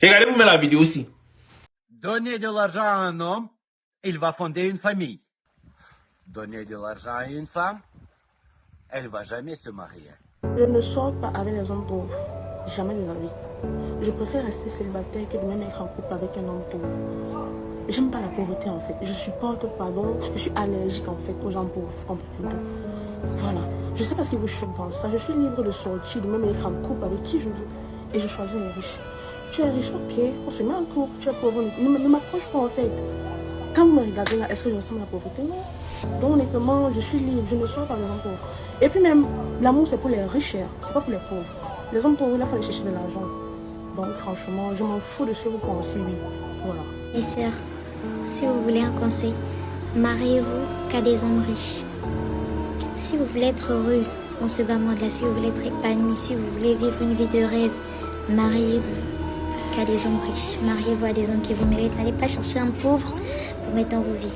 Regardez-vous même la vidéo aussi. Donnez de l'argent à un homme, il va fonder une famille. Donnez de l'argent à une femme, elle ne va jamais se marier. Je ne sors pas avec les hommes pauvres. Jamais de la vie. Je préfère rester célibataire que de même être en couple avec un homme pauvre. J'aime pas la pauvreté en fait. Je supporte pas, donc je suis allergique en fait aux gens pauvres. Comprenez-vous? Voilà. Je sais pas ce qui vous choque dans ça. Je suis libre de sortir, de même être en couple avec qui je veux. Et je choisis les riches. Tu es riche, ok, on se met en couple, tu es pauvre. Ne m'approche pas en fait. Quand vous me regardez là, est-ce que je ressemble à la pauvreté? Non. Donc honnêtement, je suis libre, je ne sors pas les hommes pauvres. Et puis même, l'amour c'est pour les riches, c'est pas pour les pauvres. Les hommes pauvres, il faut aller chercher de l'argent. Donc franchement, je m'en fous de ce que vous pensez, oui. Voilà. Et sœurs, si vous voulez un conseil, mariez-vous qu'à des hommes riches. Si vous voulez être heureuse dans ce bas monde-là, si vous voulez être épanouie, si vous voulez vivre une vie de rêve, mariez-vous qu'à des hommes riches. Mariez-vous à des hommes qui vous méritent. N'allez pas chercher un pauvre pour mettre dans vos vies.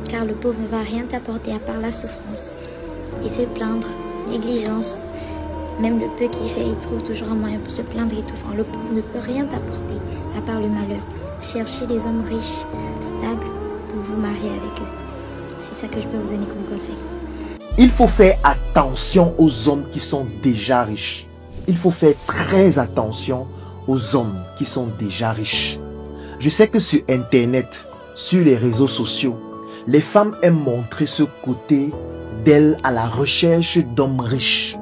Car le pauvre ne va rien t'apporter à part la souffrance. Et se plaindre, négligence, même le peu qu'il fait, il trouve toujours un moyen pour se plaindre et tout. Enfin, le pauvre ne peut rien t'apporter à part le malheur. Cherchez des hommes riches, stables, pour vous marier avec eux. C'est ça que je peux vous donner comme conseil. Il faut faire attention aux hommes qui sont déjà riches. Il faut faire très attention aux hommes qui sont déjà riches. Je sais que sur Internet, sur les réseaux sociaux, les femmes aiment montrer ce côté d'elles à la recherche d'hommes riches.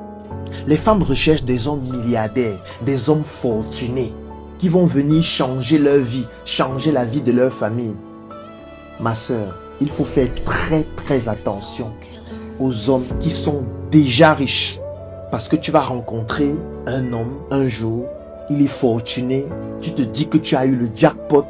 Les femmes recherchent des hommes milliardaires, des hommes fortunés, qui vont venir changer leur vie, changer la vie de leur famille. Ma sœur, il faut faire très attention aux hommes qui sont déjà riches. Parce que tu vas rencontrer un homme un jour, il est fortuné, tu te dis que tu as eu le jackpot,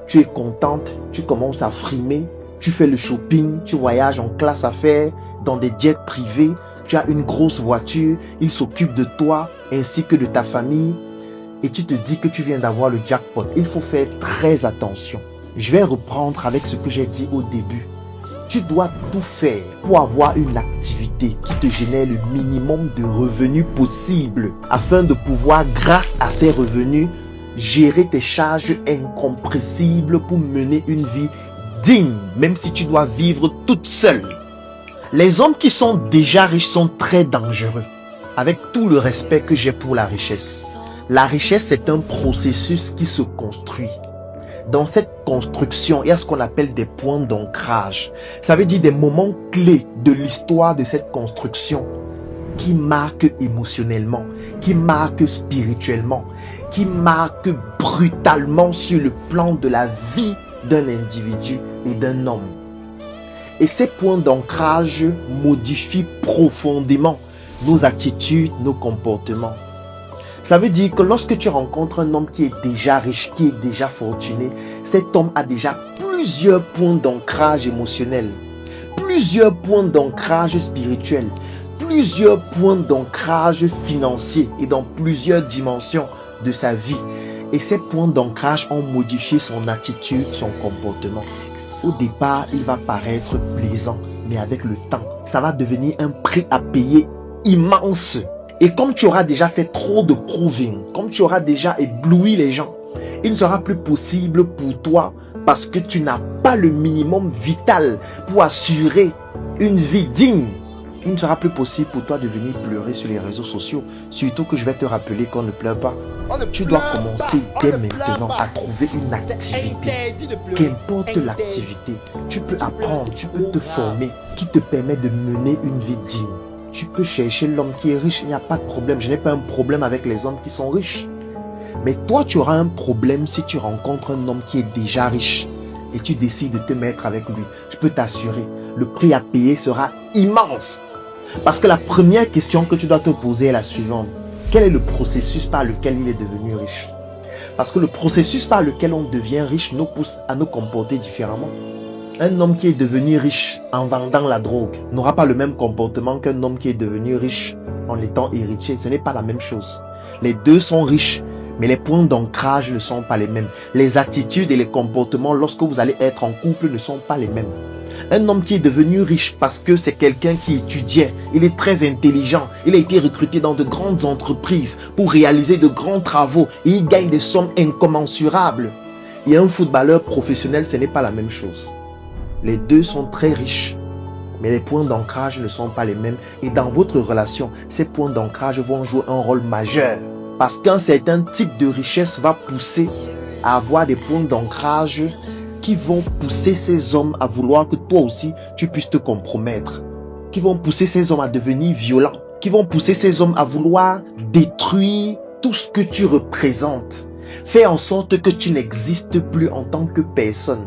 tu es contente, tu commences à frimer, tu fais le shopping, tu voyages en classe affaires, dans des jets privés, tu as une grosse voiture, il s'occupe de toi ainsi que de ta famille et tu te dis que tu viens d'avoir le jackpot. Il faut faire très attention. Je vais reprendre avec ce que j'ai dit au début. Tu dois tout faire pour avoir une activité qui te génère le minimum de revenus possible afin de pouvoir, grâce à ces revenus, gérer tes charges incompressibles pour mener une vie digne, même si tu dois vivre toute seule. Les hommes qui sont déjà riches sont très dangereux, avec tout le respect que j'ai pour la richesse. La richesse, c'est un processus qui se construit. Dans cette construction, il y a ce qu'on appelle des points d'ancrage. Ça veut dire des moments clés de l'histoire de cette construction qui marquent émotionnellement, qui marquent spirituellement, qui marquent brutalement sur le plan de la vie d'un individu et d'un homme. Et ces points d'ancrage modifient profondément nos attitudes, nos comportements. Ça veut dire que lorsque tu rencontres un homme qui est déjà riche, qui est déjà fortuné, cet homme a déjà plusieurs points d'ancrage émotionnel, plusieurs points d'ancrage spirituel, plusieurs points d'ancrage financier et dans plusieurs dimensions de sa vie. Et ces points d'ancrage ont modifié son attitude, son comportement. Au départ, il va paraître plaisant, mais avec le temps, ça va devenir un prix à payer immense. Et comme tu auras déjà fait trop de proving, comme tu auras déjà ébloui les gens, il ne sera plus possible pour toi parce que tu n'as pas le minimum vital pour assurer une vie digne. Il ne sera plus possible pour toi de venir pleurer sur les réseaux sociaux. Surtout que je vais te rappeler qu'on ne pleure pas. Tu dois commencer dès maintenant à trouver une activité. Qu'importe l'activité, tu peux apprendre, tu peux te former qui te permet de mener une vie digne. Tu peux chercher l'homme qui est riche, il n'y a pas de problème. Je n'ai pas un problème avec les hommes qui sont riches. Mais toi, tu auras un problème si tu rencontres un homme qui est déjà riche et tu décides de te mettre avec lui. Je peux t'assurer, le prix à payer sera immense. Parce que la première question que tu dois te poser est la suivante. Quel est le processus par lequel il est devenu riche? Parce que le processus par lequel on devient riche nous pousse à nous comporter différemment. Un homme qui est devenu riche en vendant la drogue n'aura pas le même comportement qu'un homme qui est devenu riche en étant héritier. Ce n'est pas la même chose. Les deux sont riches, mais les points d'ancrage ne sont pas les mêmes. Les attitudes et les comportements lorsque vous allez être en couple ne sont pas les mêmes. Un homme qui est devenu riche parce que c'est quelqu'un qui étudiait, il est très intelligent, il a été recruté dans de grandes entreprises pour réaliser de grands travaux et il gagne des sommes incommensurables. Et un footballeur professionnel, ce n'est pas la même chose. Les deux sont très riches, mais les points d'ancrage ne sont pas les mêmes. Et dans votre relation, ces points d'ancrage vont jouer un rôle majeur. Parce qu'un certain type de richesse va pousser à avoir des points d'ancrage qui vont pousser ces hommes à vouloir que toi aussi, tu puisses te compromettre. Qui vont pousser ces hommes à devenir violents. Qui vont pousser ces hommes à vouloir détruire tout ce que tu représentes. Faire en sorte que tu n'existes plus en tant que personne.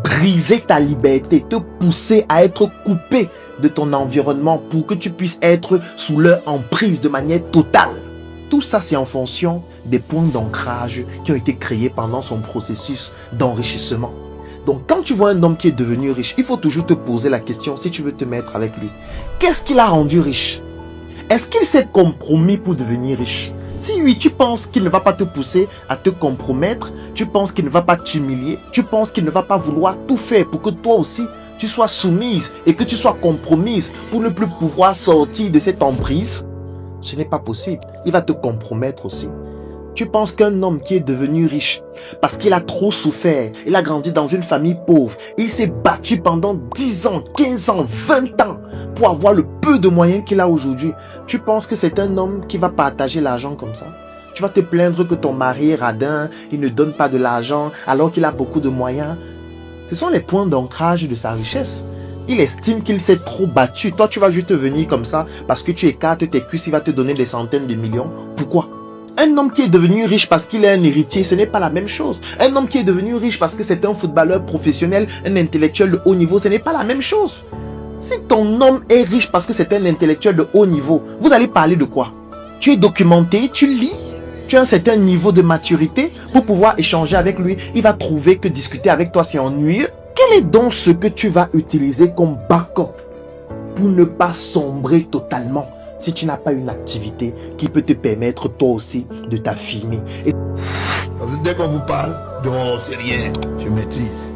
Briser ta liberté, te pousser à être coupé de ton environnement pour que tu puisses être sous leur emprise de manière totale. Tout ça, c'est en fonction des points d'ancrage qui ont été créés pendant son processus d'enrichissement. Donc, quand tu vois un homme qui est devenu riche, il faut toujours te poser la question, si tu veux te mettre avec lui, qu'est-ce qui l'a rendu riche? Est-ce qu'il s'est compromis pour devenir riche? Si oui, tu penses qu'il ne va pas te pousser à te compromettre, tu penses qu'il ne va pas t'humilier, tu penses qu'il ne va pas vouloir tout faire pour que toi aussi, tu sois soumise et que tu sois compromise pour ne plus pouvoir sortir de cette emprise, ce n'est pas possible. Il va te compromettre aussi. Tu penses qu'un homme qui est devenu riche, parce qu'il a trop souffert, il a grandi dans une famille pauvre, il s'est battu pendant 10 ans, 15 ans, 20 ans pour avoir le peu de moyens qu'il a aujourd'hui. Tu penses que c'est un homme qui va partager l'argent comme ça? Tu vas te plaindre que ton mari est radin, il ne donne pas de l'argent alors qu'il a beaucoup de moyens. Ce sont les points d'ancrage de sa richesse. Il estime qu'il s'est trop battu. Toi, tu vas juste venir comme ça parce que tu écartes tes cuisses, il va te donner des centaines de millions. Pourquoi? Un homme qui est devenu riche parce qu'il est un héritier, ce n'est pas la même chose. Un homme qui est devenu riche parce que c'est un footballeur professionnel, un intellectuel de haut niveau, ce n'est pas la même chose. Si ton homme est riche parce que c'est un intellectuel de haut niveau, vous allez parler de quoi? Tu es documenté, tu lis, tu as un certain niveau de maturité pour pouvoir échanger avec lui. Il va trouver que discuter avec toi, c'est ennuyeux. Quel est donc ce que tu vas utiliser comme backup pour ne pas sombrer totalement si tu n'as pas une activité qui peut te permettre toi aussi de t'affirmer? Dès qu'on vous parle, non, c'est rien, tu maîtrises.